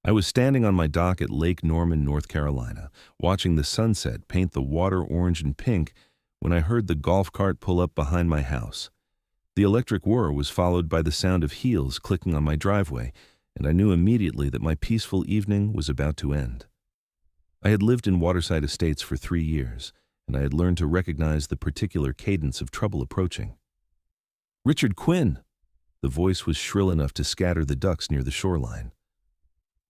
I was standing on my dock at Lake Norman, North Carolina, watching the sunset paint the water orange and pink when I heard the golf cart pull up behind my house. The electric whir was followed by the sound of heels clicking on my driveway, and I knew immediately that my peaceful evening was about to end. I had lived in waterside estates for 3 years, and I had learned to recognize the particular cadence of trouble approaching. "Richard Quinn!" The voice was shrill enough to scatter the ducks near the shoreline.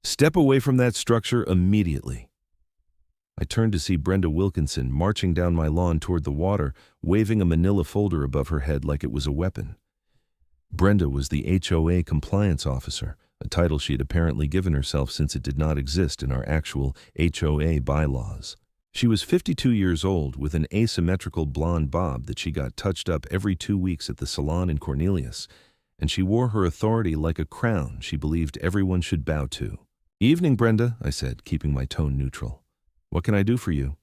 "Step away from that structure immediately." I turned to see Brenda Wilkinson marching down my lawn toward the water, waving a manila folder above her head like it was a weapon. Brenda was the HOA compliance officer, a title she had apparently given herself since it did not exist in our actual HOA bylaws. She was 52 years old with an asymmetrical blonde bob that she got touched up every 2 weeks at the salon in Cornelius, and she wore her authority like a crown she believed everyone should bow to. "Evening, Brenda," I said, keeping my tone neutral. "What can I do for you?"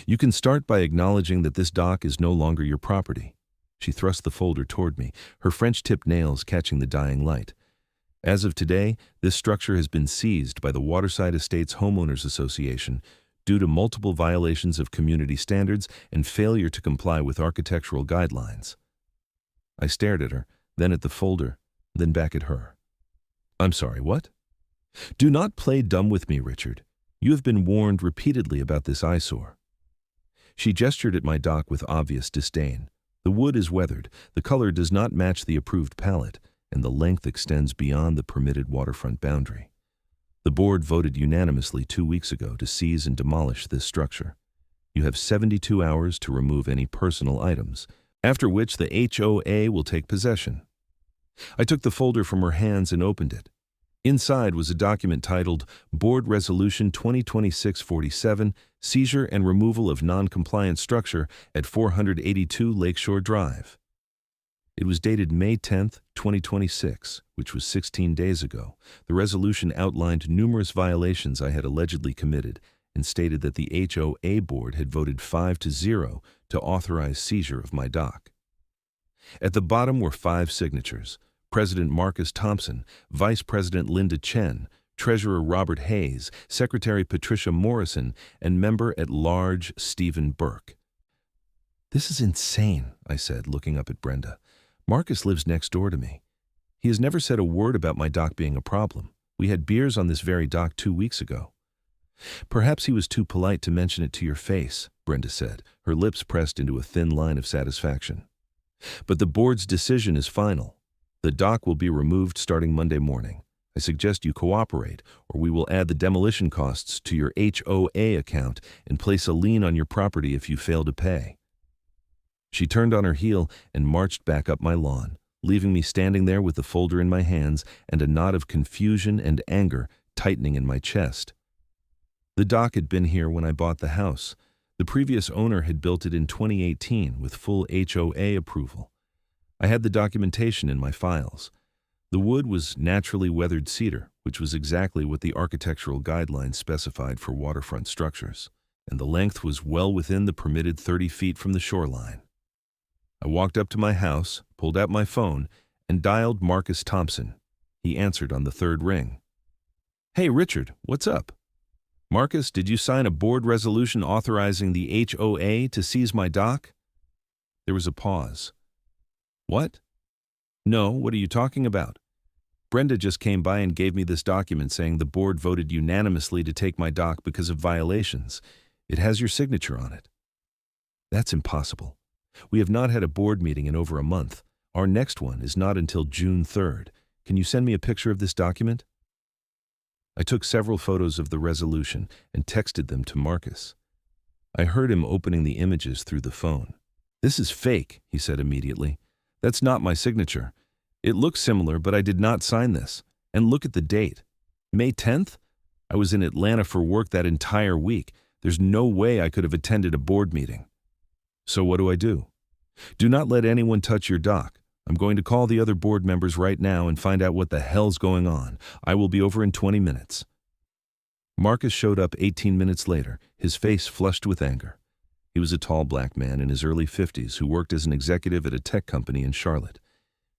"You can start by acknowledging that this dock is no longer your property." She thrust the folder toward me, her French-tipped nails catching the dying light. "As of today, this structure has been seized by the Waterside Estates Homeowners Association due to multiple violations of community standards and failure to comply with architectural guidelines." I stared at her, then at the folder, then back at her. "I'm sorry, what?" "Do not play dumb with me, Richard. You have been warned repeatedly about this eyesore." She gestured at my dock with obvious disdain. "The wood is weathered, the color does not match the approved palette, and the length extends beyond the permitted waterfront boundary. The board voted unanimously 2 weeks ago to seize and demolish this structure. You have 72 hours to remove any personal items, after which the HOA will take possession." I took the folder from her hands and opened it. Inside was a document titled Board Resolution 2026-47, Seizure and Removal of Non-Compliant Structure at 482 Lakeshore Drive. It was dated May 10, 2026, which was 16 days ago. The resolution outlined numerous violations I had allegedly committed and stated that the HOA board had voted 5-0 to authorize seizure of my dock. At the bottom were 5 signatures: President Marcus Thompson, Vice President Linda Chen, Treasurer Robert Hayes, Secretary Patricia Morrison, and Member-at-Large Stephen Burke. "This is insane," I said, looking up at Brenda. "Marcus lives next door to me. He has never said a word about my dock being a problem. We had beers on this very dock 2 weeks ago." "Perhaps he was too polite to mention it to your face," Brenda said, her lips pressed into a thin line of satisfaction. "But the board's decision is final. The dock will be removed starting Monday morning. I suggest you cooperate, or we will add the demolition costs to your HOA account and place a lien on your property if you fail to pay." She turned on her heel and marched back up my lawn, leaving me standing there with the folder in my hands and a knot of confusion and anger tightening in my chest. The dock had been here when I bought the house. The previous owner had built it in 2018 with full HOA approval. I had the documentation in my files. The wood was naturally weathered cedar, which was exactly what the architectural guidelines specified for waterfront structures, and the length was well within the permitted 30 feet from the shoreline. I walked up to my house, pulled out my phone, and dialed Marcus Thompson. He answered on the 3rd ring. "Hey, Richard, what's up?" "Marcus, did you sign a board resolution authorizing the HOA to seize my dock?" There was a pause. "What?" "No, what are you talking about?" "Brenda just came by and gave me this document saying the board voted unanimously to take my dock because of violations. It has your signature on it." "That's impossible. We have not had a board meeting in over a month. Our next one is not until June 3rd. Can you send me a picture of this document?" I took several photos of the resolution and texted them to Marcus. I heard him opening the images through the phone. "This is fake," he said immediately. "That's not my signature. It looks similar, but I did not sign this. And look at the date. May 10th? I was in Atlanta for work that entire week. There's no way I could have attended a board meeting." "So what do? Do not let anyone touch your dock. I'm going to call the other board members right now and find out what the hell's going on. I will be over in 20 minutes. Marcus showed up 18 minutes later, his face flushed with anger. He was a tall black man in his early 50s who worked as an executive at a tech company in Charlotte.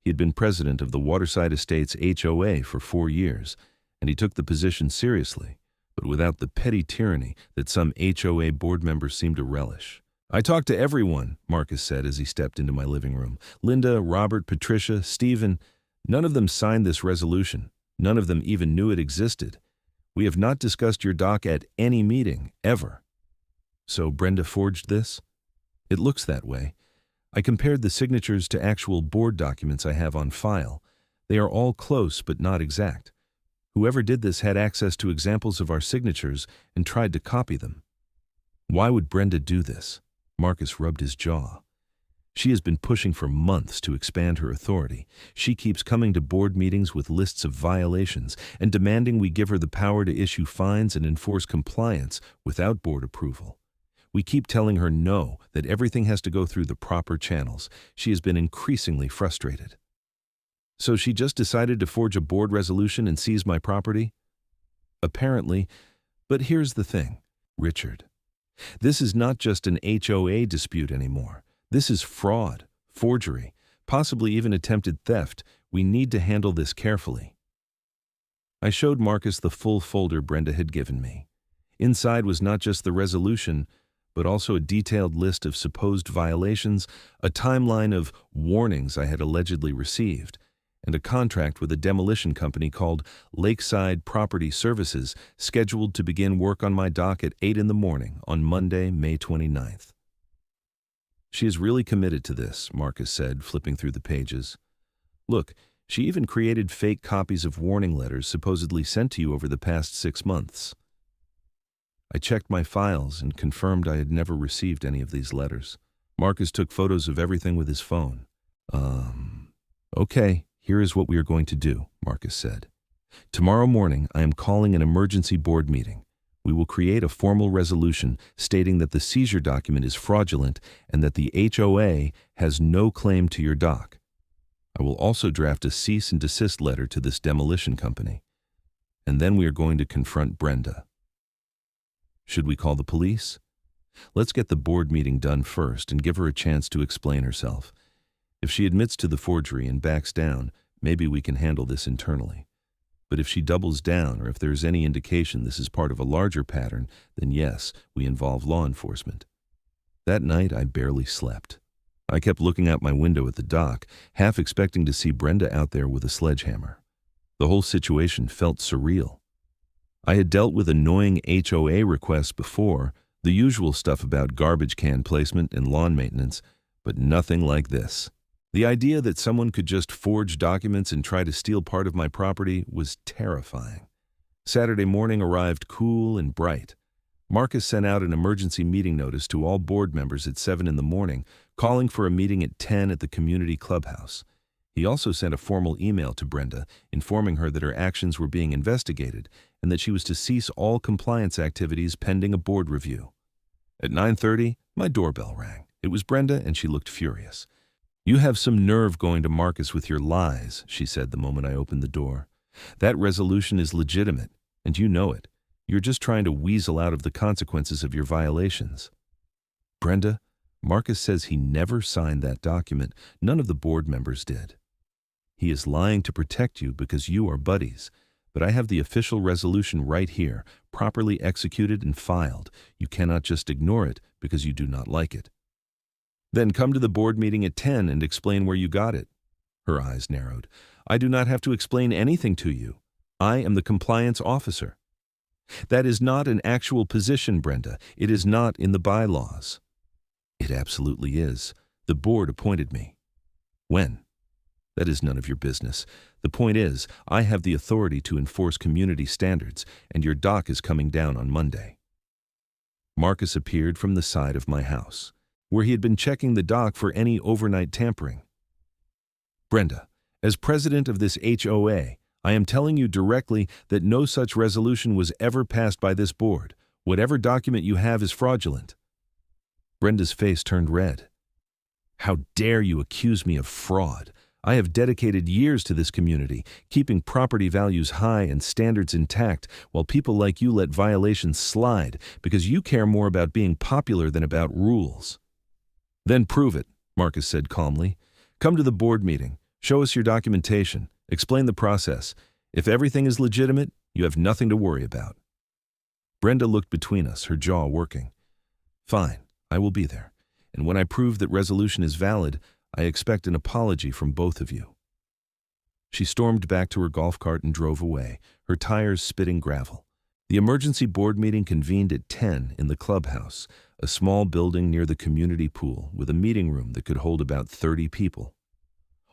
He had been president of the Waterside Estates HOA for 4 years, and he took the position seriously, but without the petty tyranny that some HOA board members seem to relish. "I talked to everyone," Marcus said as he stepped into my living room. "Linda, Robert, Patricia, Stephen. None of them signed this resolution. None of them even knew it existed. We have not discussed your dock at any meeting, ever." "So Brenda forged this?" "It looks that way. I compared the signatures to actual board documents I have on file. They are all close but not exact. Whoever did this had access to examples of our signatures and tried to copy them." "Why would Brenda do this?" Marcus rubbed his jaw. "She has been pushing for months to expand her authority. She keeps coming to board meetings with lists of violations and demanding we give her the power to issue fines and enforce compliance without board approval. We keep telling her no, that everything has to go through the proper channels. She has been increasingly frustrated." "So she just decided to forge a board resolution and seize my property?" "Apparently, but here's the thing, Richard. This is not just an HOA dispute anymore. This is fraud, forgery, possibly even attempted theft. We need to handle this carefully." I showed Marcus the full folder Brenda had given me. Inside was not just the resolution, but also a detailed list of supposed violations, a timeline of warnings I had allegedly received, and a contract with a demolition company called Lakeside Property Services, scheduled to begin work on my dock at 8 in the morning on Monday, May 29th. "She is really committed to this," Marcus said, flipping through the pages. "Look, she even created fake copies of warning letters supposedly sent to you over the past 6 months." I checked my files and confirmed I had never received any of these letters. Marcus took photos of everything with his phone. "Okay, here is what we are going to do," Marcus said. "Tomorrow morning, I am calling an emergency board meeting. We will create a formal resolution stating that the seizure document is fraudulent and that the HOA has no claim to your dock. I will also draft a cease and desist letter to this demolition company. And then we are going to confront Brenda." "Should we call the police?" "Let's get the board meeting done first and give her a chance to explain herself. If she admits to the forgery and backs down, maybe we can handle this internally. But if she doubles down, or if there is any indication this is part of a larger pattern, then yes, we involve law enforcement." That night, I barely slept. I kept looking out my window at the dock, half expecting to see Brenda out there with a sledgehammer. The whole situation felt surreal. I had dealt with annoying HOA requests before, the usual stuff about garbage can placement and lawn maintenance, but nothing like this. The idea that someone could just forge documents and try to steal part of my property was terrifying. Saturday morning arrived cool and bright. Marcus sent out an emergency meeting notice to all board members at 7 in the morning, calling for a meeting at 10 at the community clubhouse. He also sent a formal email to Brenda, informing her that her actions were being investigated and that she was to cease all compliance activities pending a board review. At 9:30, my doorbell rang. It was Brenda, and she looked furious. "You have some nerve going to Marcus with your lies," she said the moment I opened the door. "That resolution is legitimate, and you know it. You're just trying to weasel out of the consequences of your violations." "Brenda, Marcus says he never signed that document. None of the board members did. He is lying to protect you because you are buddies. But I have the official resolution right here, properly executed and filed. You cannot just ignore it because you do not like it." "Then come to the board meeting at 10 and explain where you got it." Her eyes narrowed. "I do not have to explain anything to you. I am the compliance officer." "That is not an actual position, Brenda. It is not in the bylaws." "It absolutely is. The board appointed me." "When?" "That is none of your business. The point is, I have the authority to enforce community standards, and your dock is coming down on Monday." Marcus appeared from the side of my house, where he had been checking the dock for any overnight tampering. "Brenda, as president of this HOA, I am telling you directly that no such resolution was ever passed by this board. Whatever document you have is fraudulent." Brenda's face turned red. "How dare you accuse me of fraud? I have dedicated years to this community, keeping property values high and standards intact, while people like you let violations slide because you care more about being popular than about rules." "Then prove it," Marcus said calmly. "Come to the board meeting, show us your documentation, explain the process. If everything is legitimate, You have nothing to worry about." Brenda looked between us, her jaw working. "Fine, I will be there. And when I prove that resolution is valid, I expect an apology from both of you." She stormed back to her golf cart and drove away, her tires spitting gravel. The emergency board meeting convened at 10 in the clubhouse, a small building near the community pool with a meeting room that could hold about 30 people.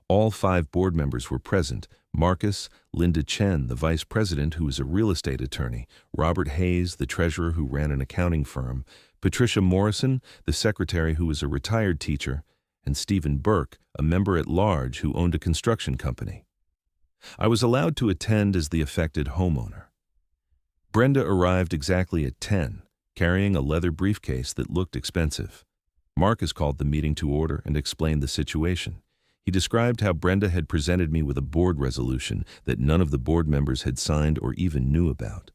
All 5 board members were present: Marcus, Linda Chen, the vice president who was a real estate attorney, Robert Hayes, the treasurer who ran an accounting firm, Patricia Morrison, the secretary who was a retired teacher, and Stephen Burke, a member at large who owned a construction company. I was allowed to attend as the affected homeowner. Brenda arrived exactly at 10, carrying a leather briefcase that looked expensive. Marcus called the meeting to order and explained the situation. He described how Brenda had presented me with a board resolution that none of the board members had signed or even knew about.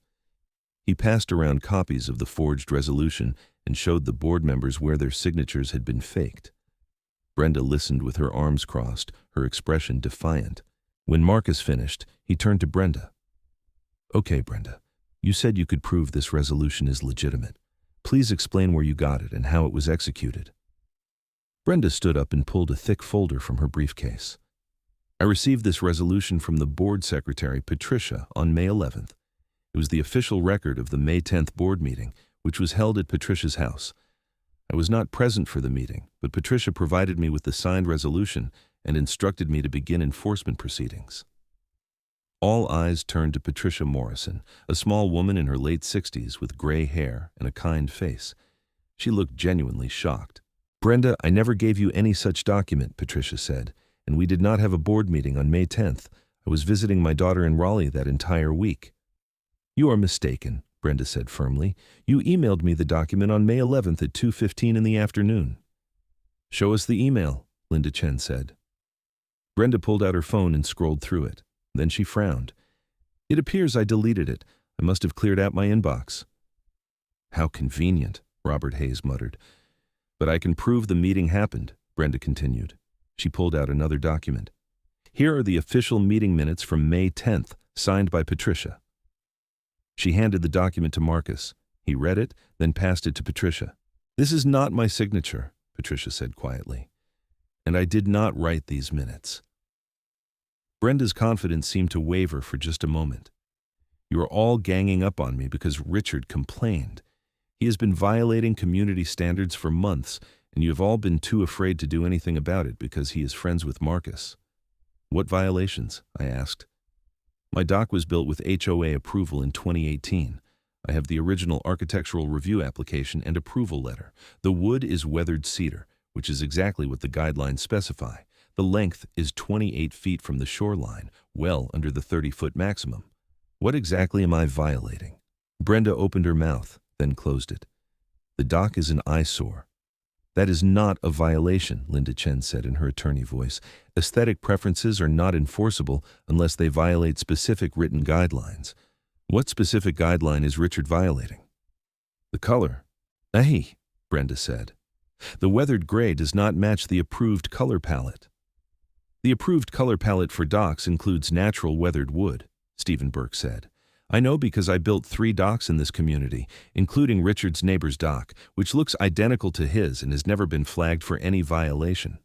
He passed around copies of the forged resolution and showed the board members where their signatures had been faked. Brenda listened with her arms crossed, her expression defiant. When Marcus finished, he turned to Brenda. "Okay, Brenda, you said you could prove this resolution is legitimate. Please explain where you got it and how it was executed." Brenda stood up and pulled a thick folder from her briefcase. "I received this resolution from the board secretary, Patricia, on May 11th. It was the official record of the May 10th board meeting, which was held at Patricia's house. I was not present for the meeting, but Patricia provided me with the signed resolution and instructed me to begin enforcement proceedings." All eyes turned to Patricia Morrison, a small woman in her late 60s with gray hair and a kind face. She looked genuinely shocked. "Brenda, I never gave you any such document," Patricia said, "and we did not have a board meeting on May 10th. I was visiting my daughter in Raleigh that entire week." "You are mistaken," Brenda said firmly. "You emailed me the document on May 11th at 2:15 in the afternoon." "Show us the email," Linda Chen said. Brenda pulled out her phone and scrolled through it. Then she frowned. "It appears I deleted it. I must have cleared out my inbox." "How convenient," Robert Hayes muttered. "But I can prove the meeting happened," Brenda continued. She pulled out another document. "Here are the official meeting minutes from May 10th, signed by Patricia." She handed the document to Marcus. He read it, then passed it to Patricia. "This is not my signature," Patricia said quietly. "And I did not write these minutes." Brenda's confidence seemed to waver for just a moment. "You are all ganging up on me because Richard complained. He has been violating community standards for months, and you have all been too afraid to do anything about it because he is friends with Marcus." "What violations?" I asked. "My dock was built with HOA approval in 2018. I have the original architectural review application and approval letter. The wood is weathered cedar, which is exactly what the guidelines specify. The length is 28 feet from the shoreline, well under the 30-foot maximum. What exactly am I violating?" Brenda opened her mouth, then closed it. "The dock is an eyesore." "That is not a violation," Linda Chen said in her attorney voice. "Aesthetic preferences are not enforceable unless they violate specific written guidelines. What specific guideline is Richard violating?" "The color." "Aye," Brenda said. "The weathered gray does not match the approved color palette." "The approved color palette for docks includes natural weathered wood," Stephen Burke said. "I know because I built 3 docks in this community, including Richard's neighbor's dock, which looks identical to his and has never been flagged for any violation."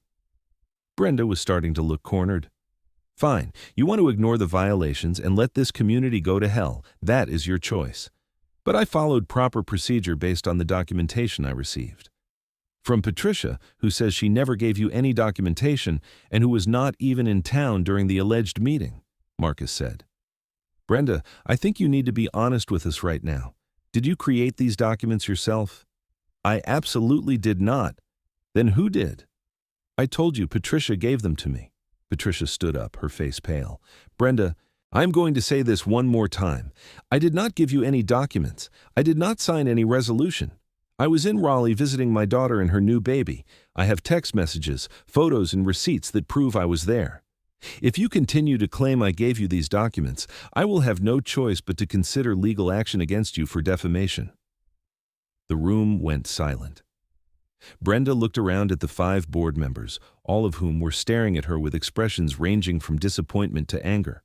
Brenda was starting to look cornered. "Fine, you want to ignore the violations and let this community go to hell. That is your choice. But I followed proper procedure based on the documentation I received." "From Patricia, who says she never gave you any documentation and who was not even in town during the alleged meeting," Marcus said. "Brenda, I think you need to be honest with us right now. Did you create these documents yourself?" "I absolutely did not." "Then who did?" "I told you, Patricia gave them to me." Patricia stood up, her face pale. "Brenda, I'm going to say this one more time. I did not give you any documents. I did not sign any resolution. I was in Raleigh visiting my daughter and her new baby. I have text messages, photos, and receipts that prove I was there. If you continue to claim I gave you these documents, I will have no choice but to consider legal action against you for defamation." The room went silent. Brenda looked around at the 5 board members, all of whom were staring at her with expressions ranging from disappointment to anger.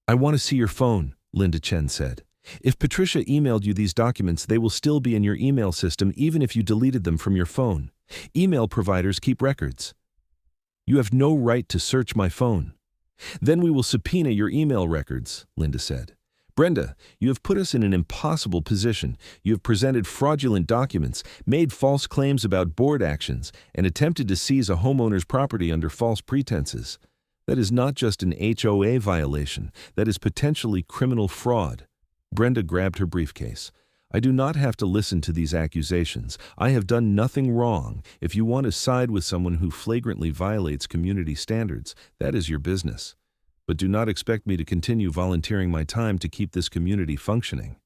"I want to see your phone," Linda Chen said. If Patricia emailed you these documents, they will still be in your email system even if you deleted them from your phone. Email providers keep records. You have no right to search my phone. Then we will subpoena your email records, Linda said. Brenda, you have put us in an impossible position. You have presented fraudulent documents, made false claims about board actions, and attempted to seize a homeowner's property under false pretenses. That is not just an HOA violation. That is potentially criminal fraud. Brenda grabbed her briefcase. I do not have to listen to these accusations. I have done nothing wrong. If you want to side with someone who flagrantly violates community standards, that is your business. But do not expect me to continue volunteering my time to keep this community functioning.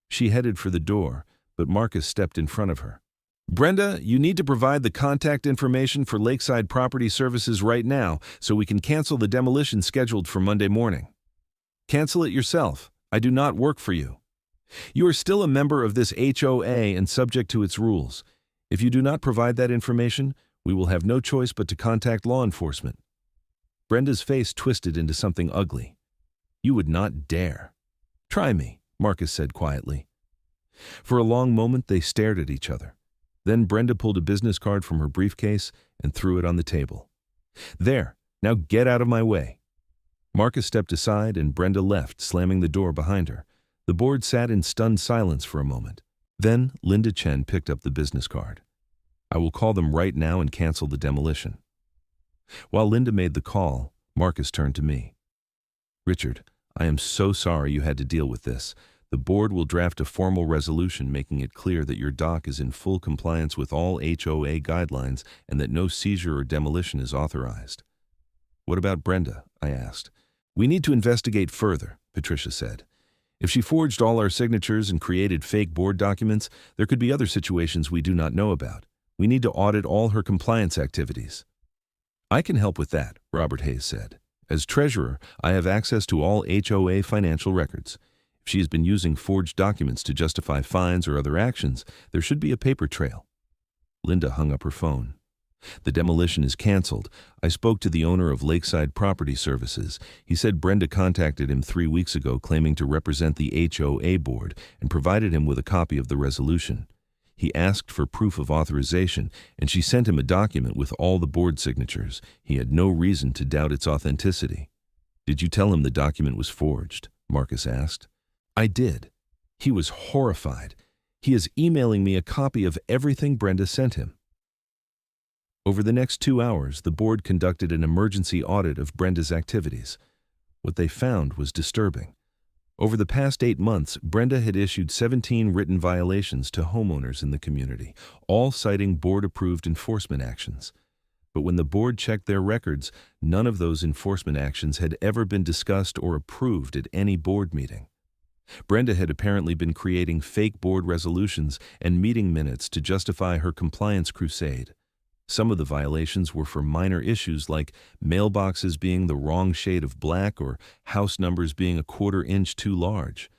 She headed for the door, but Marcus stepped in front of her. Brenda, you need to provide the contact information for Lakeside Property Services right now so we can cancel the demolition scheduled for Monday morning. Cancel it yourself. I do not work for you. You are still a member of this HOA and subject to its rules. If you do not provide that information, we will have no choice but to contact law enforcement. Brenda's face twisted into something ugly. You would not dare. Try me, Marcus said quietly. For a long moment they stared at each other. Then Brenda pulled a business card from her briefcase and threw it on the table. There, now get out of my way. Marcus stepped aside and Brenda left, slamming the door behind her. The board sat in stunned silence for a moment. Then Linda Chen picked up the business card. I will call them right now and cancel the demolition. While Linda made the call, Marcus turned to me. Richard, I am so sorry you had to deal with this. The board will draft a formal resolution making it clear that your dock is in full compliance with all HOA guidelines and that no seizure or demolition is authorized. What about Brenda? I asked. We need to investigate further, Patricia said. If she forged all our signatures and created fake board documents, there could be other situations we do not know about. We need to audit all her compliance activities. I can help with that, Robert Hayes said. As treasurer, I have access to all HOA financial records. If she has been using forged documents to justify fines or other actions, there should be a paper trail. Linda hung up her phone. The demolition is canceled. I spoke to the owner of Lakeside Property Services. He said Brenda contacted him 3 weeks ago claiming to represent the HOA board and provided him with a copy of the resolution. He asked for proof of authorization, and she sent him a document with all the board signatures. He had no reason to doubt its authenticity. Did you tell him the document was forged? Marcus asked. I did. He was horrified. He is emailing me a copy of everything Brenda sent him. Over the next 2 hours, the board conducted an emergency audit of Brenda's activities. What they found was disturbing. Over the past 8 months, Brenda had issued 17 written violations to homeowners in the community, all citing board-approved enforcement actions. But when the board checked their records, none of those enforcement actions had ever been discussed or approved at any board meeting. Brenda had apparently been creating fake board resolutions and meeting minutes to justify her compliance crusade. Some of the violations were for minor issues like mailboxes being the wrong shade of black or house numbers being a 1/4 inch too large.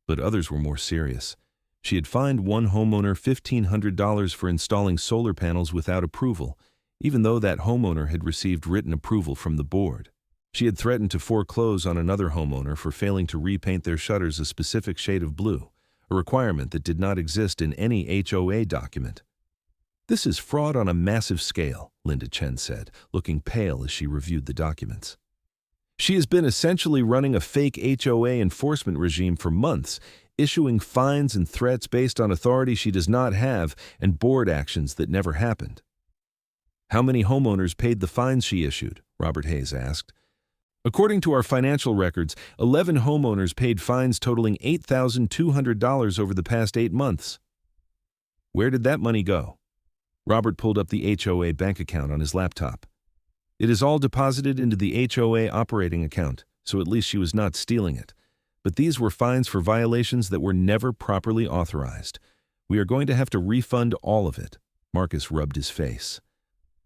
But others were more serious. She had fined one homeowner $1,500 for installing solar panels without approval, even though that homeowner had received written approval from the board. She had threatened to foreclose on another homeowner for failing to repaint their shutters a specific shade of blue, a requirement that did not exist in any HOA document. This is fraud on a massive scale, Linda Chen said, looking pale as she reviewed the documents. She has been essentially running a fake HOA enforcement regime for months, issuing fines and threats based on authority she does not have and board actions that never happened. How many homeowners paid the fines she issued? Robert Hayes asked. According to our financial records, 11 homeowners paid fines totaling $8,200 over the past 8 months. Where did that money go? Robert pulled up the HOA bank account on his laptop. It is all deposited into the HOA operating account, so at least she was not stealing it. But these were fines for violations that were never properly authorized. We are going to have to refund all of it. Marcus rubbed his face.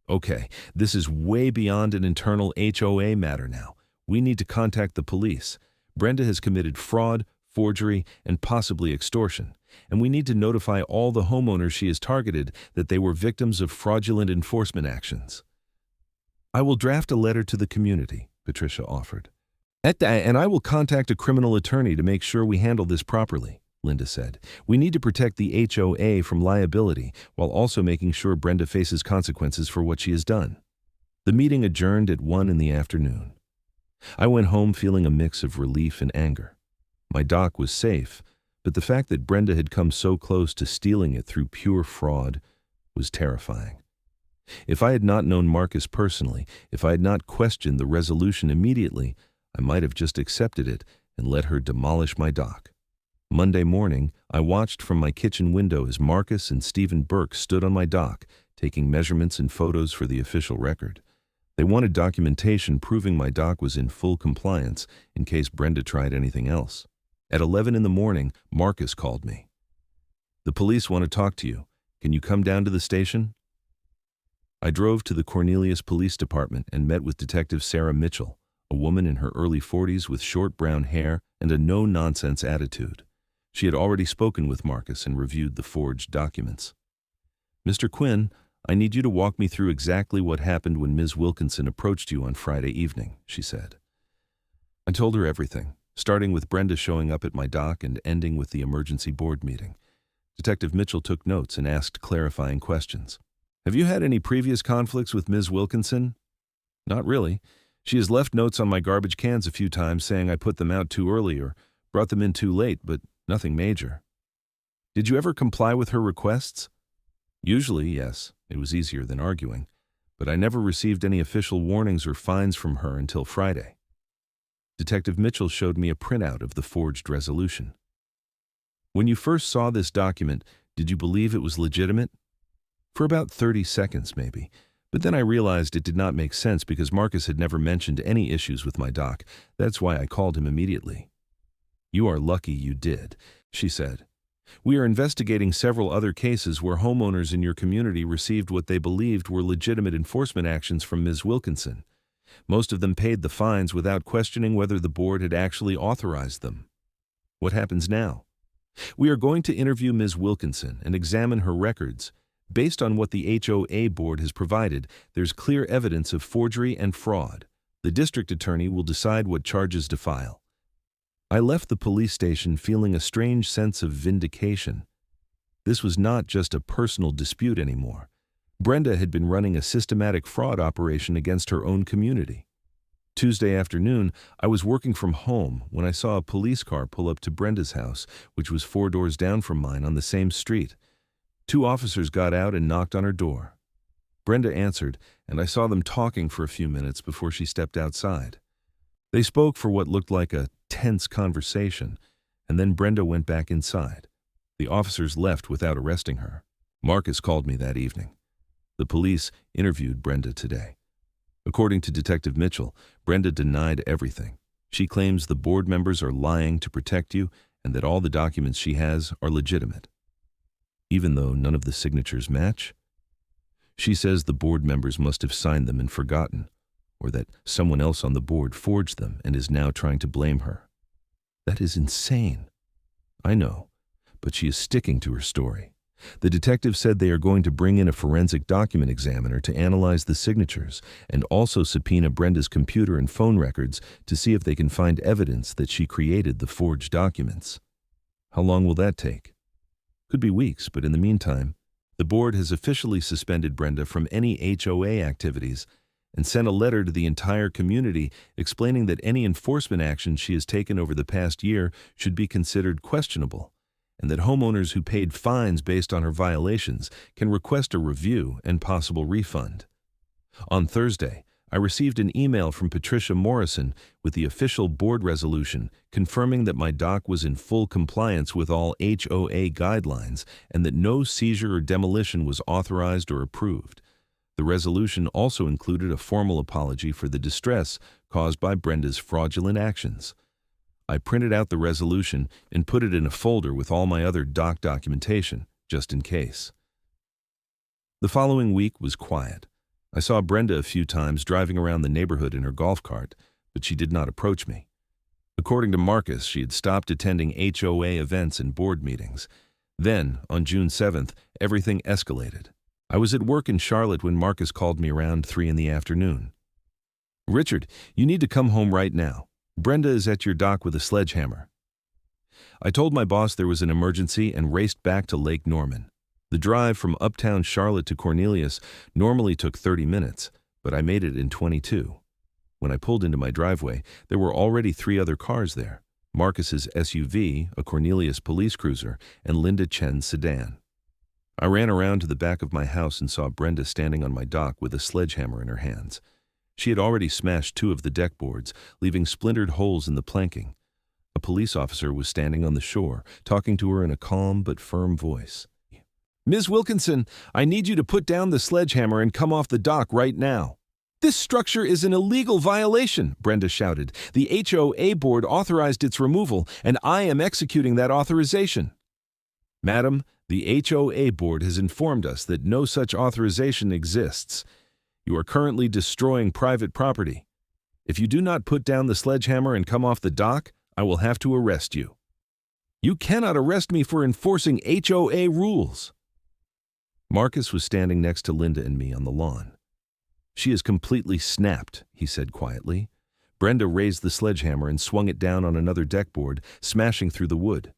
Okay, this is way beyond an internal HOA matter now. We need to contact the police. Brenda has committed fraud, forgery, and possibly extortion, and we need to notify all the homeowners she has targeted that they were victims of fraudulent enforcement actions. I will draft a letter to the community, Patricia offered. And I will contact a criminal attorney to make sure we handle this properly, Linda said. We need to protect the HOA from liability while also making sure Brenda faces consequences for what she has done. The meeting adjourned at 1 in the afternoon. I went home feeling a mix of relief and anger. My dock was safe, but the fact that Brenda had come so close to stealing it through pure fraud was terrifying. If I had not known Marcus personally, if I had not questioned the resolution immediately, I might have just accepted it and let her demolish my dock. Monday morning, I watched from my kitchen window as Marcus and Stephen Burke stood on my dock, taking measurements and photos for the official record. They wanted documentation proving my dock was in full compliance in case Brenda tried anything else. At 11 in the morning, Marcus called me. "The police want to talk to you. Can you come down to the station?" I drove to the Cornelius Police Department and met with Detective Sarah Mitchell, a woman in her early 40s with short brown hair and a no-nonsense attitude. She had already spoken with Marcus and reviewed the forged documents. "Mr. Quinn, I need you to walk me through exactly what happened when Ms. Wilkinson approached you on Friday evening," she said. I told her everything, starting with Brenda showing up at my dock and ending with the emergency board meeting. Detective Mitchell took notes and asked clarifying questions. "Have you had any previous conflicts with Ms. Wilkinson?" "Not really. She has left notes on my garbage cans a few times saying I put them out too early or brought them in too late, but nothing major." "Did you ever comply with her requests?" "Usually, yes. It was easier than arguing. But I never received any official warnings or fines from her until Friday." Detective Mitchell showed me a printout of the forged resolution. "When you first saw this document, did you believe it was legitimate?" "For about 30 seconds, maybe. But then I realized it did not make sense because Marcus had never mentioned any issues with my dock. That's why I called him immediately." "You are lucky you did," she said. "We are investigating several other cases where homeowners in your community received what they believed were legitimate enforcement actions from Ms. Wilkinson. Most of them paid the fines without questioning whether the board had actually authorized them. What happens now? We are going to interview Ms. Wilkinson and examine her records. Based on what the HOA board has provided, there's clear evidence of forgery and fraud. The district attorney will decide what charges to file." I left the police station feeling a strange sense of vindication. This was not just a personal dispute anymore. Brenda had been running a systematic fraud operation against her own community. Tuesday afternoon, I was working from home when I saw a police car pull up to Brenda's house, which was 4 doors down from mine on the same street. 2 officers got out and knocked on her door. Brenda answered, and I saw them talking for a few minutes before she stepped outside. They spoke for what looked like a tense conversation, and then Brenda went back inside. The officers left without arresting her. Marcus called me that evening. The police interviewed Brenda today. According to Detective Mitchell, Brenda denied everything. She claims the board members are lying to protect you and that all the documents she has are legitimate, even though none of the signatures match. She says the board members must have signed them and forgotten, or that someone else on the board forged them and is now trying to blame her. That is insane. I know, but she is sticking to her story. The detective said they are going to bring in a forensic document examiner to analyze the signatures and also subpoena Brenda's computer and phone records to see if they can find evidence that she created the forged documents. How long will that take? Could be weeks, but in the meantime, the board has officially suspended Brenda from any HOA activities and sent a letter to the entire community explaining that any enforcement action she has taken over the past year should be considered questionable, and that homeowners who paid fines based on her violations can request a review and possible refund. On Thursday, I received an email from Patricia Morrison with the official board resolution confirming that my dock was in full compliance with all HOA guidelines and that no seizure or demolition was authorized or approved. The resolution also included a formal apology for the distress caused by Brenda's fraudulent actions. I printed out the resolution and put it in a folder with all my other dock documentation, just in case. The following week was quiet. I saw Brenda a few times driving around the neighborhood in her golf cart, but she did not approach me. According to Marcus, she had stopped attending HOA events and board meetings. Then, on June 7th, everything escalated. I was at work in Charlotte when Marcus called me around 3 in the afternoon. "Richard, you need to come home right now. Brenda is at your dock with a sledgehammer. I told my boss there was an emergency and raced back to Lake Norman. The drive from uptown Charlotte to Cornelius normally took 30 minutes, but I made it in 22. When I pulled into my driveway, there were already 3 other cars there: Marcus's SUV, a Cornelius police cruiser, and Linda Chen's sedan. I ran around to the back of my house and saw Brenda standing on my dock with a sledgehammer in her hands. She had already smashed 2 of the deck boards, leaving splintered holes in the planking. A police officer was standing on the shore, talking to her in a calm but firm voice. "Ms. Wilkinson, I need you to put down the sledgehammer and come off the dock right now." "This structure is an illegal violation," Brenda shouted. "The HOA board authorized its removal, and I am executing that authorization." "Madam, the HOA board has informed us that no such authorization exists. You are currently destroying private property. If you do not put down the sledgehammer and come off the dock, I will have to arrest you." "You cannot arrest me for enforcing HOA rules." Marcus was standing next to Linda and me on the lawn. "She is completely snapped," he said quietly. Brenda raised the sledgehammer and swung it down on another deck board, smashing through the wood.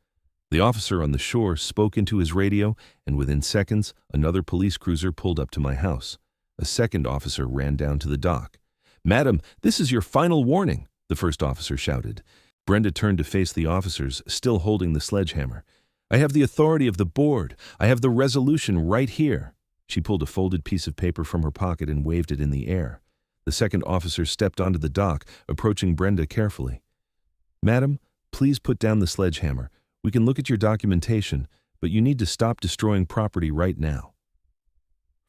The officer on the shore spoke into his radio, and within seconds, another police cruiser pulled up to my house. A second officer ran down to the dock. "Madam, this is your final warning," the first officer shouted. Brenda turned to face the officers, still holding the sledgehammer. "I have the authority of the board. I have the resolution right here." She pulled a folded piece of paper from her pocket and waved it in the air. The second officer stepped onto the dock, approaching Brenda carefully. "Madam, please put down the sledgehammer. We can look at your documentation, but you need to stop destroying property right now."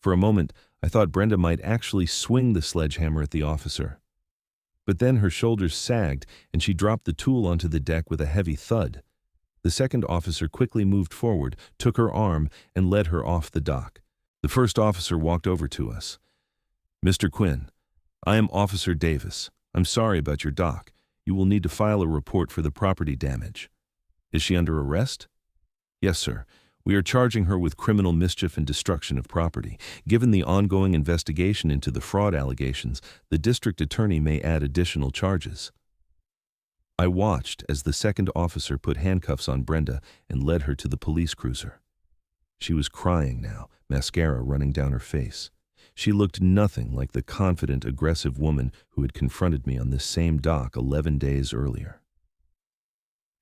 For a moment, I thought Brenda might actually swing the sledgehammer at the officer. But then her shoulders sagged, and she dropped the tool onto the deck with a heavy thud. The second officer quickly moved forward, took her arm, and led her off the dock. The first officer walked over to us. "Mr. Quinn, I am Officer Davis. I'm sorry about your dock. You will need to file a report for the property damage." "Is she under arrest?" "Yes, sir. We are charging her with criminal mischief and destruction of property. Given the ongoing investigation into the fraud allegations, the district attorney may add additional charges." I watched as the second officer put handcuffs on Brenda and led her to the police cruiser. She was crying now, mascara running down her face. She looked nothing like the confident, aggressive woman who had confronted me on this same dock 11 days earlier.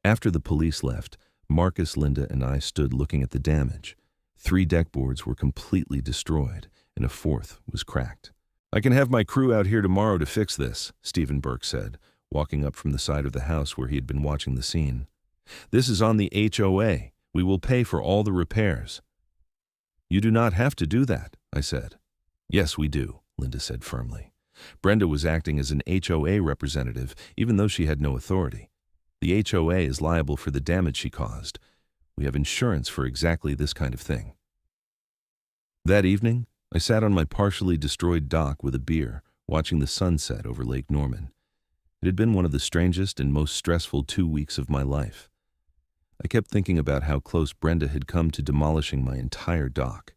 After the police left, Marcus, Linda, and I stood looking at the damage. 3 deck boards were completely destroyed, and a 4th was cracked. "I can have my crew out here tomorrow to fix this," Stephen Burke said, walking up from the side of the house where he had been watching the scene. "This is on the HOA. We will pay for all the repairs." "You do not have to do that," I said. "Yes, we do," Linda said firmly. Brenda was acting as an HOA representative, even though she had no authority. The HOA is liable for the damage she caused. We have insurance for exactly this kind of thing. That evening, I sat on my partially destroyed dock with a beer, watching the sunset over Lake Norman. It had been one of the strangest and most stressful 2 weeks of my life. I kept thinking about how close Brenda had come to demolishing my entire dock.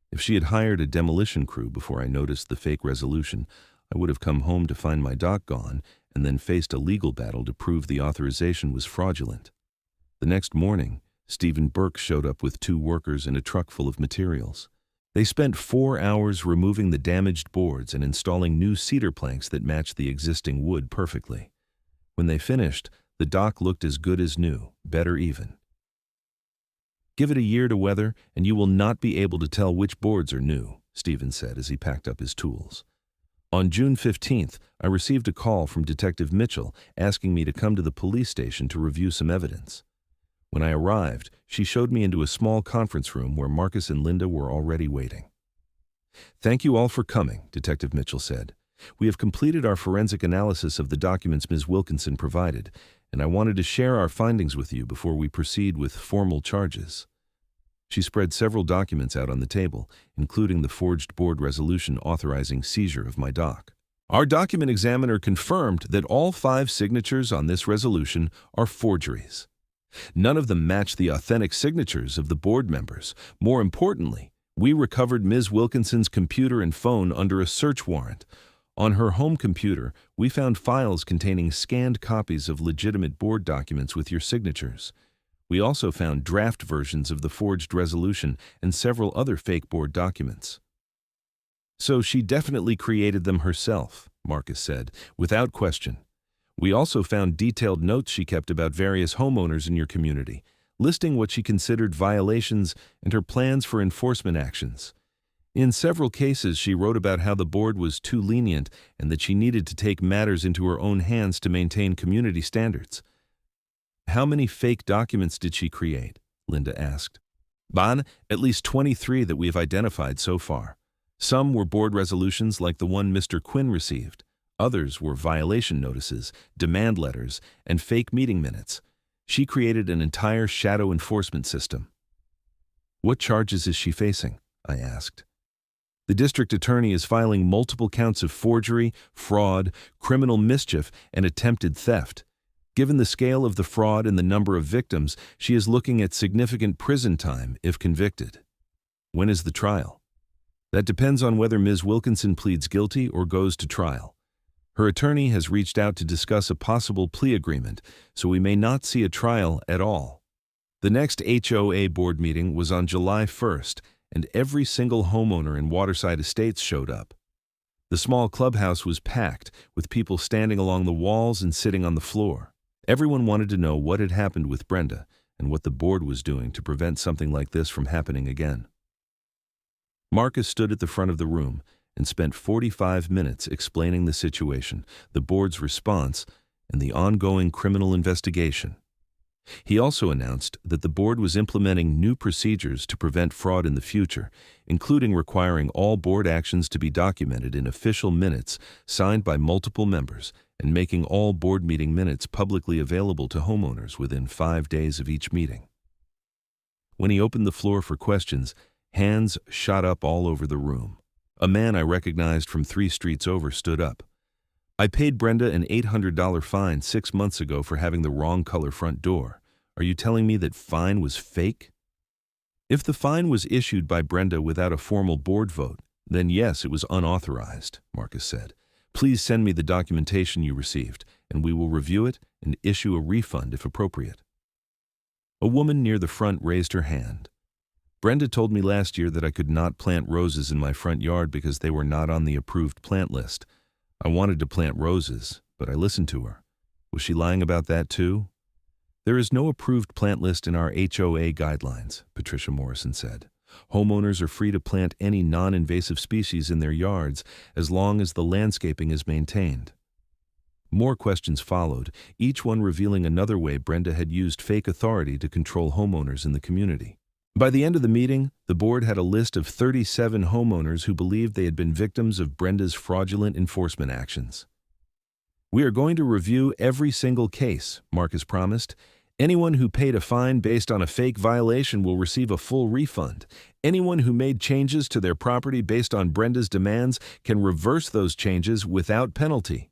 If she had hired a demolition crew before I noticed the fake resolution, I would have come home to find my dock gone and then faced a legal battle to prove the authorization was fraudulent. The next morning, Stephen Burke showed up with 2 workers and a truck full of materials. They spent 4 hours removing the damaged boards and installing new cedar planks that matched the existing wood perfectly. When they finished, the dock looked as good as new, better even. "Give it a year to weather, and you will not be able to tell which boards are new," Stephen said as he packed up his tools. On June 15th, I received a call from Detective Mitchell asking me to come to the police station to review some evidence. When I arrived, she showed me into a small conference room where Marcus and Linda were already waiting. "Thank you all for coming," Detective Mitchell said. "We have completed our forensic analysis of the documents Ms. Wilkinson provided, and I wanted to share our findings with you before we proceed with formal charges." She spread several documents out on the table, including the forged board resolution authorizing seizure of my dock. "Our document examiner confirmed that all 5 signatures on this resolution are forgeries. None of them match the authentic signatures of the board members. More importantly, we recovered Ms. Wilkinson's computer and phone under a search warrant. On her home computer, we found files containing scanned copies of legitimate board documents with your signatures. We also found draft versions of the forged resolution and several other fake board documents. So she definitely created them herself, Marcus said, without question. We also found detailed notes she kept about various homeowners in your community, listing what she considered violations and her plans for enforcement actions. In several cases, she wrote about how the board was too lenient and that she needed to take matters into her own hands to maintain community standards. How many fake documents did she create? Linda asked. At least 23 that we have identified so far. Some were board resolutions like the one Mr. Quinn received. Others were violation notices, demand letters, and fake meeting minutes. She created an entire shadow enforcement system. What charges is she facing? I asked. The district attorney is filing multiple counts of forgery, fraud, criminal mischief, and attempted theft. Given the scale of the fraud and the number of victims, she is looking at significant prison time if convicted. When is the trial? That depends on whether Ms. Wilkinson pleads guilty or goes to trial. Her attorney has reached out to discuss a possible plea agreement, so we may not see a trial at all. The next HOA board meeting was on July 1st, and every single homeowner in Waterside Estates showed up. The small clubhouse was packed, with people standing along the walls and sitting on the floor. Everyone wanted to know what had happened with Brenda and what the board was doing to prevent something like this from happening again. Marcus stood at the front of the room and spent 45 minutes explaining the situation, the board's response, and the ongoing criminal investigation. He also announced that the board was implementing new procedures to prevent fraud in the future, including requiring all board actions to be documented in official minutes signed by multiple members and making all board meeting minutes publicly available to homeowners within 5 days of each meeting. When he opened the floor for questions, hands shot up all over the room. A man I recognized from 3 streets over stood up. I paid Brenda an $800 fine 6 months ago for having the wrong color front door. Are you telling me that fine was fake? If the fine was issued by Brenda without a formal board vote, then yes, it was unauthorized, Marcus said. Please send me the documentation you received, and we will review it and issue a refund if appropriate. A woman near the front raised her hand. Brenda told me last year that I could not plant roses in my front yard because they were not on the approved plant list. I wanted to plant roses, but I listened to her. Was she lying about that too? There is no approved plant list in our HOA guidelines, Patricia Morrison said. Homeowners are free to plant any non-invasive species in their yards as long as the landscaping is maintained. More questions followed, each one revealing another way Brenda had used fake authority to control homeowners in the community. By the end of the meeting, the board had a list of 37 homeowners who believed they had been victims of Brenda's fraudulent enforcement actions. We are going to review every single case, Marcus promised. Anyone who paid a fine based on a fake violation will receive a full refund. Anyone who made changes to their property based on Brenda's demands can reverse those changes without penalty.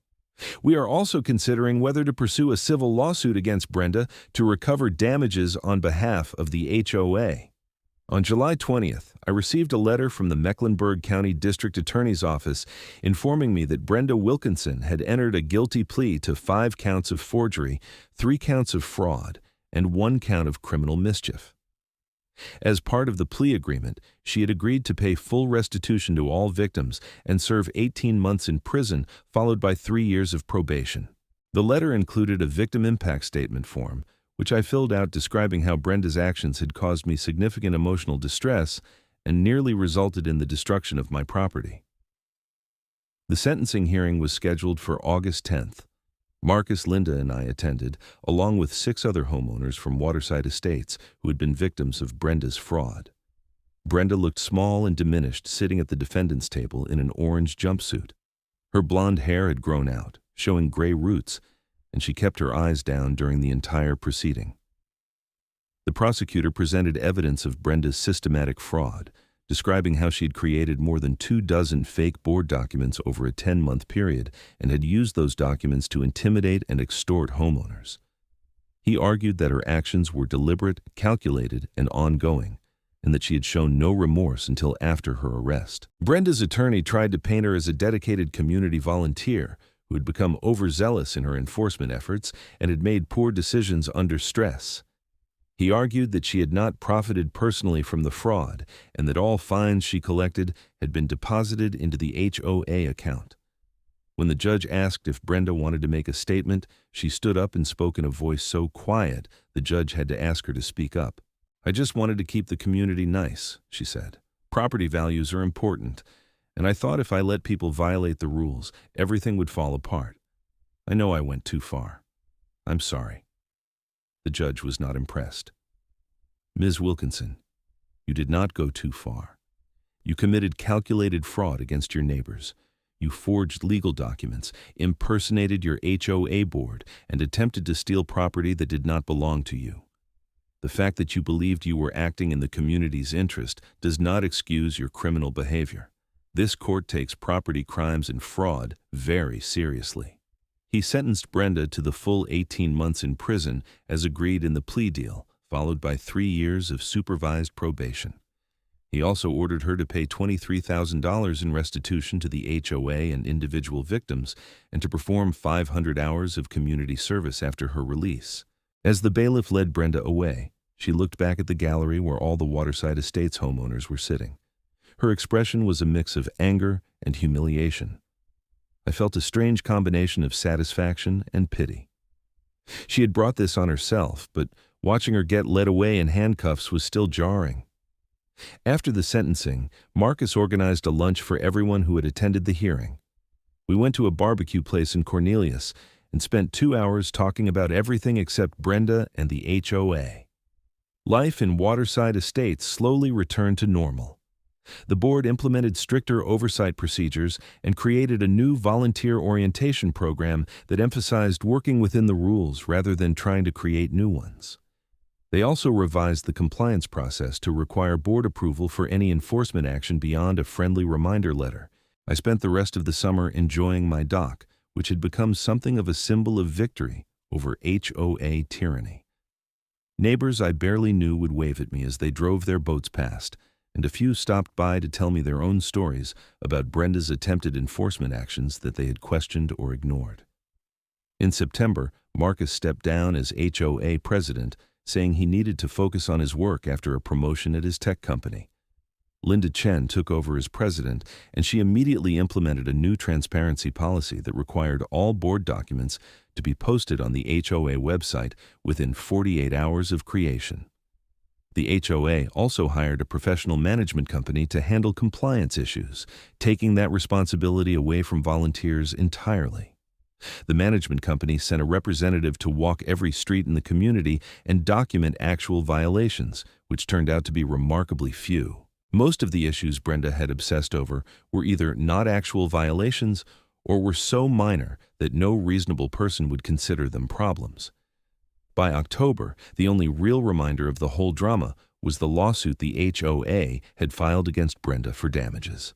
We are also considering whether to pursue a civil lawsuit against Brenda to recover damages on behalf of the HOA. On July 20th, I received a letter from the Mecklenburg County District Attorney's Office informing me that Brenda Wilkinson had entered a guilty plea to 5 counts of forgery, 3 counts of fraud, and 1 count of criminal mischief. As part of the plea agreement, she had agreed to pay full restitution to all victims and serve 18 months in prison, followed by 3 years of probation. The letter included a victim impact statement form, which I filled out describing how Brenda's actions had caused me significant emotional distress and nearly resulted in the destruction of my property. The sentencing hearing was scheduled for August 10th. Marcus, Linda, and I attended, along with 6 other homeowners from Waterside Estates who had been victims of Brenda's fraud. Brenda looked small and diminished sitting at the defendant's table in an orange jumpsuit. Her blonde hair had grown out, showing gray roots, and she kept her eyes down during the entire proceeding. The prosecutor presented evidence of Brenda's systematic fraud, describing how she had created more than 24 fake board documents over a 10-month period and had used those documents to intimidate and extort homeowners. He argued that her actions were deliberate, calculated, and ongoing, and that she had shown no remorse until after her arrest. Brenda's attorney tried to paint her as a dedicated community volunteer who had become overzealous in her enforcement efforts and had made poor decisions under stress. He argued that she had not profited personally from the fraud and that all fines she collected had been deposited into the HOA account. When the judge asked if Brenda wanted to make a statement, she stood up and spoke in a voice so quiet the judge had to ask her to speak up. "I just wanted to keep the community nice," she said. "Property values are important, and I thought if I let people violate the rules, everything would fall apart. I know I went too far. I'm sorry." The judge was not impressed. "Ms. Wilkinson, you did not go too far. You committed calculated fraud against your neighbors. You forged legal documents, impersonated your HOA board, and attempted to steal property that did not belong to you. The fact that you believed you were acting in the community's interest does not excuse your criminal behavior. This court takes property crimes and fraud very seriously." He sentenced Brenda to the full 18 months in prison as agreed in the plea deal, followed by 3 years of supervised probation. He also ordered her to pay $23,000 in restitution to the HOA and individual victims and to perform 500 hours of community service after her release. As the bailiff led Brenda away, she looked back at the gallery where all the Waterside Estates homeowners were sitting. Her expression was a mix of anger and humiliation. I felt a strange combination of satisfaction and pity. She had brought this on herself, but watching her get led away in handcuffs was still jarring. After the sentencing, Marcus organized a lunch for everyone who had attended the hearing. We went to a barbecue place in Cornelius and spent 2 hours talking about everything except Brenda and the HOA. Life in Waterside Estates slowly returned to normal. The board implemented stricter oversight procedures and created a new volunteer orientation program that emphasized working within the rules rather than trying to create new ones. They also revised the compliance process to require board approval for any enforcement action beyond a friendly reminder letter. I spent the rest of the summer enjoying my dock, which had become something of a symbol of victory over HOA tyranny. Neighbors I barely knew would wave at me as they drove their boats past, and a few stopped by to tell me their own stories about Brenda's attempted enforcement actions that they had questioned or ignored. In September, Marcus stepped down as HOA president, saying he needed to focus on his work after a promotion at his tech company. Linda Chen took over as president, and she immediately implemented a new transparency policy that required all board documents to be posted on the HOA website within 48 hours of creation. The HOA also hired a professional management company to handle compliance issues, taking that responsibility away from volunteers entirely. The management company sent a representative to walk every street in the community and document actual violations, which turned out to be remarkably few. Most of the issues Brenda had obsessed over were either not actual violations or were so minor that no reasonable person would consider them problems. By October, the only real reminder of the whole drama was the lawsuit the HOA had filed against Brenda for damages.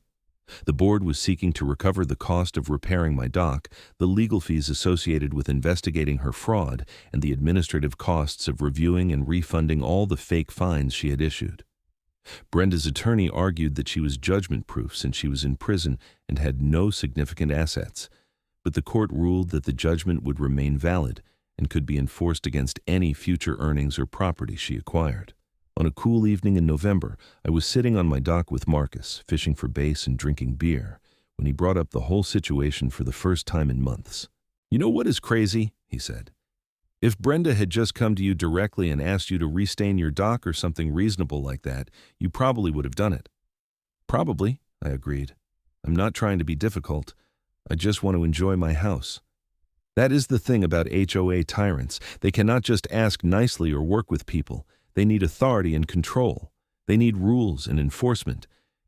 The board was seeking to recover the cost of repairing my dock, the legal fees associated with investigating her fraud, and the administrative costs of reviewing and refunding all the fake fines she had issued. Brenda's attorney argued that she was judgment-proof since she was in prison and had no significant assets, but the court ruled that the judgment would remain valid and could be enforced against any future earnings or property she acquired. On a cool evening in November, I was sitting on my dock with Marcus, fishing for bass and drinking beer, when he brought up the whole situation for the first time in months. "You know what is crazy?" he said. "If Brenda had just come to you directly and asked you to restain your dock or something reasonable like that, you probably would have done it." "Probably," I agreed. "I'm not trying to be difficult. I just want to enjoy my house." That is the thing about HOA tyrants. They cannot just ask nicely or work with people. They need authority and control. They need rules and enforcement.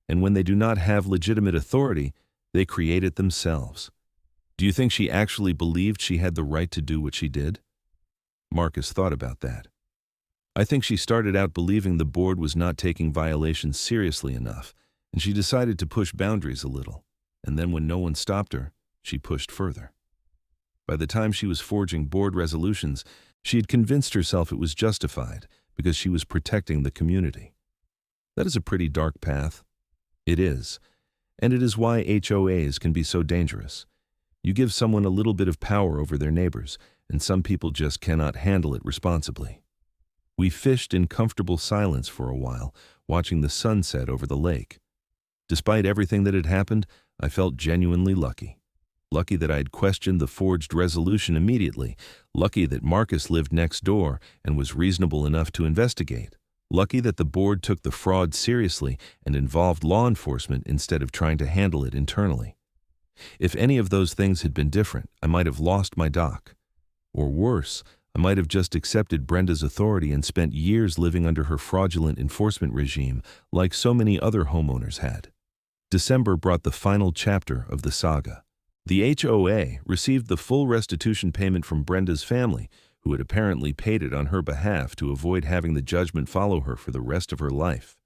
And when they do not have legitimate authority, they create it themselves. Do you think she actually believed she had the right to do what she did? Marcus thought about that. "I think she started out believing the board was not taking violations seriously enough, and she decided to push boundaries a little. And then when no one stopped her, she pushed further. By the time she was forging board resolutions, she had convinced herself it was justified because she was protecting the community. That is a pretty dark path. It is. And it is why HOAs can be so dangerous. You give someone a little bit of power over their neighbors, and some people just cannot handle it responsibly. We fished in comfortable silence for a while, watching the sunset over the lake. Despite everything that had happened, I felt genuinely lucky. Lucky that I had questioned the forged resolution immediately. Lucky that Marcus lived next door and was reasonable enough to investigate. Lucky that the board took the fraud seriously and involved law enforcement instead of trying to handle it internally. If any of those things had been different, I might have lost my dock. Or worse, I might have just accepted Brenda's authority and spent years living under her fraudulent enforcement regime like so many other homeowners had. December brought the final chapter of the saga. The HOA received the full restitution payment from Brenda's family, who had apparently paid it on her behalf to avoid having the judgment follow her for the rest of her life.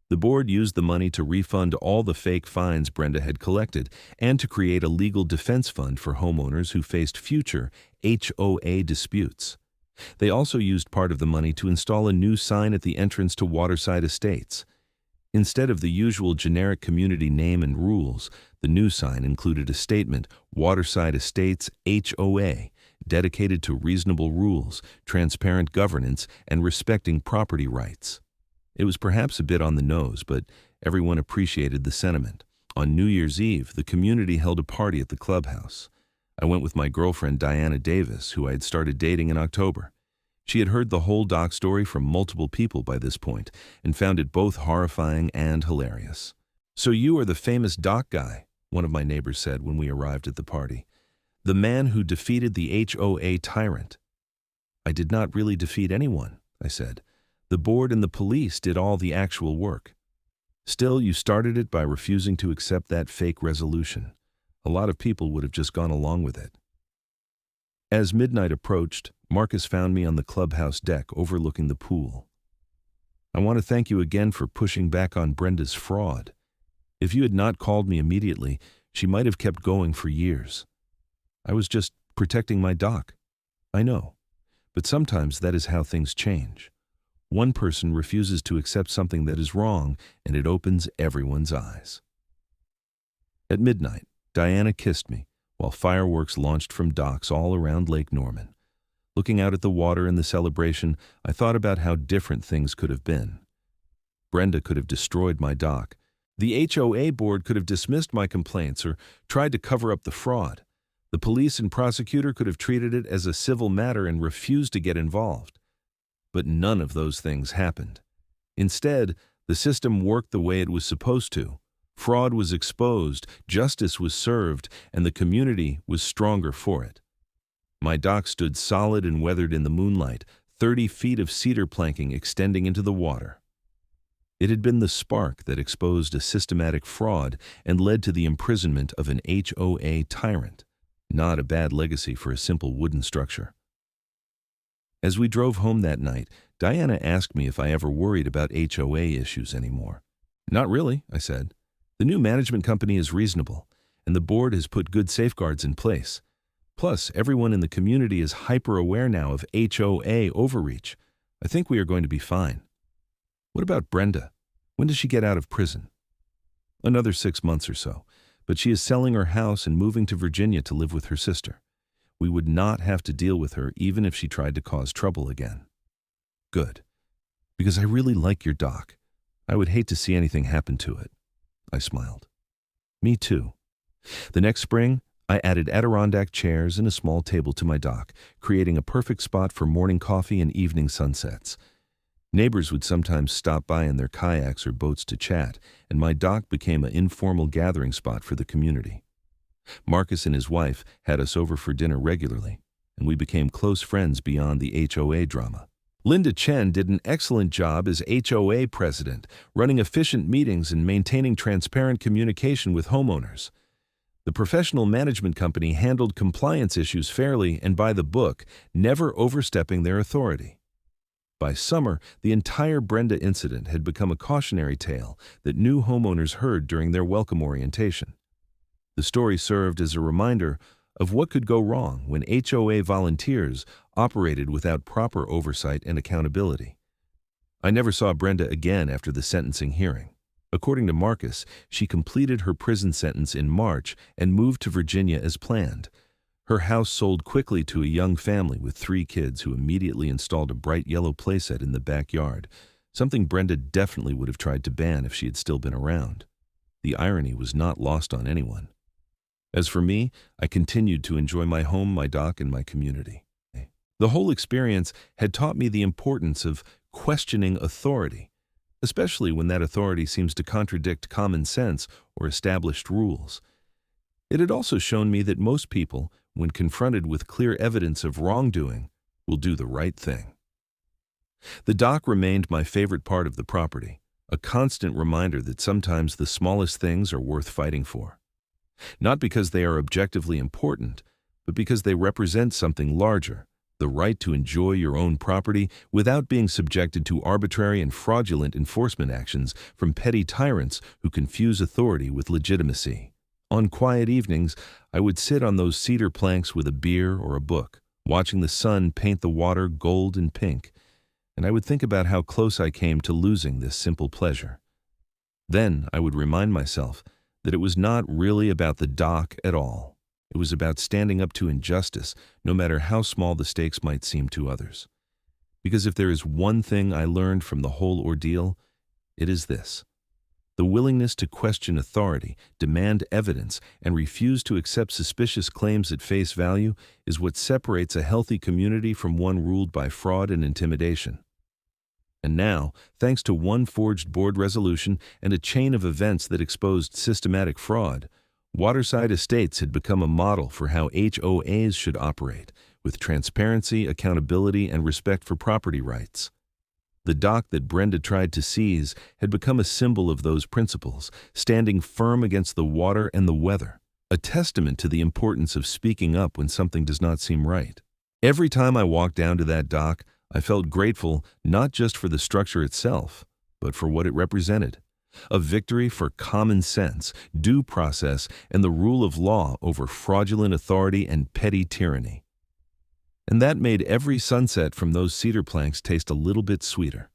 The board used the money to refund all the fake fines Brenda had collected and to create a legal defense fund for homeowners who faced future HOA disputes. They also used part of the money to install a new sign at the entrance to Waterside Estates. Instead of the usual generic community name and rules, the new sign included a statement, Waterside Estates HOA, dedicated to reasonable rules, transparent governance, and respecting property rights. It was perhaps a bit on the nose, but everyone appreciated the sentiment. On New Year's Eve, the community held a party at the clubhouse. I went with my girlfriend Diana Davis, who I had started dating in October. She had heard the whole doc story from multiple people by this point and found it both horrifying and hilarious. "So you are the famous doc guy," one of my neighbors said when we arrived at the party. "The man who defeated the HOA tyrant." "I did not really defeat anyone," I said. "The board and the police did all the actual work." "Still, you started it by refusing to accept that fake resolution. A lot of people would have just gone along with it." As midnight approached, Marcus found me on the clubhouse deck overlooking the pool. "I want to thank you again for pushing back on Brenda's fraud. If you had not called me immediately, she might have kept going for years. I was just protecting my dock. I know, but sometimes that is how things change. One person refuses to accept something that is wrong, and it opens everyone's eyes." At midnight, Diana kissed me, while fireworks launched from docks all around Lake Norman. Looking out at the water and the celebration, I thought about how different things could have been. Brenda could have destroyed my dock. The HOA board could have dismissed my complaints or tried to cover up the fraud. The police and prosecutor could have treated it as a civil matter and refused to get involved. But none of those things happened. Instead, the system worked the way it was supposed to. Fraud was exposed, justice was served, and the community was stronger for it. My dock stood solid and weathered in the moonlight, 30 feet of cedar planking extending into the water. It had been the spark that exposed a systematic fraud and led to the imprisonment of an HOA tyrant. Not a bad legacy for a simple wooden structure. As we drove home that night, Diana asked me if I ever worried about HOA issues anymore. "Not really," I said. "The new management company is reasonable, and the board has put good safeguards in place. Plus, everyone in the community is hyper-aware now of HOA overreach. I think we are going to be fine." "What about Brenda? When does she get out of prison?" "Another 6 months or so, but she is selling her house and moving to Virginia to live with her sister. We would not have to deal with her even if she tried to cause trouble again." "Good, because I really like your dock. I would hate to see anything happen to it." I smiled. "Me too." The next spring, I added Adirondack chairs and a small table to my dock, creating a perfect spot for morning coffee and evening sunsets. Neighbors would sometimes stop by in their kayaks or boats to chat, and my dock became an informal gathering spot for the community. Marcus and his wife had us over for dinner regularly, and we became close friends beyond the HOA drama. Linda Chen did an excellent job as HOA president, running efficient meetings and maintaining transparent communication with homeowners. The professional management company handled compliance issues fairly and by the book, never overstepping their authority. By summer, the entire Brenda incident had become a cautionary tale that new homeowners heard during their welcome orientation. The story served as a reminder of what could go wrong when HOA volunteers operated without proper oversight and accountability. I never saw Brenda again after the sentencing hearing. According to Marcus, she completed her prison sentence in March and moved to Virginia as planned. Her house sold quickly to a young family with 3 kids who immediately installed a bright yellow playset in the backyard, something Brenda definitely would have tried to ban if she had still been around. The irony was not lost on anyone. As for me, I continued to enjoy my home, my dock, and my community. The whole experience had taught me the importance of questioning authority, especially when that authority seems to contradict common sense or established rules. It had also shown me that most people, when confronted with clear evidence of wrongdoing, will do the right thing. The dock remained my favorite part of the property, a constant reminder that sometimes the smallest things are worth fighting for. Not because they are objectively important, but because they represent something larger, the right to enjoy your own property without being subjected to arbitrary and fraudulent enforcement actions from petty tyrants who confuse authority with legitimacy. On quiet evenings, I would sit on those cedar planks with a beer or a book, watching the sun paint the water gold and pink, and I would think about how close I came to losing this simple pleasure. Then I would remind myself that it was not really about the dock at all. It was about standing up to injustice, no matter how small the stakes might seem to others. Because if there is one thing I learned from the whole ordeal, it is this. The willingness to question authority, demand evidence, and refuse to accept suspicious claims at face value is what separates a healthy community from one ruled by fraud and intimidation. And now, thanks to one forged board resolution and a chain of events that exposed systematic fraud, Waterside Estates had become a model for how HOAs should operate, with transparency, accountability, and respect for property rights. The dock that Brenda tried to seize had become a symbol of those principles, standing firm against the water and the weather, a testament to the importance of speaking up when something does not seem right. Every time I walked down to that dock, I felt grateful not just for the structure itself, but for what it represented. A victory for common sense, due process, and the rule of law over fraudulent authority and petty tyranny. And that made every sunset from those cedar planks taste a little bit sweeter.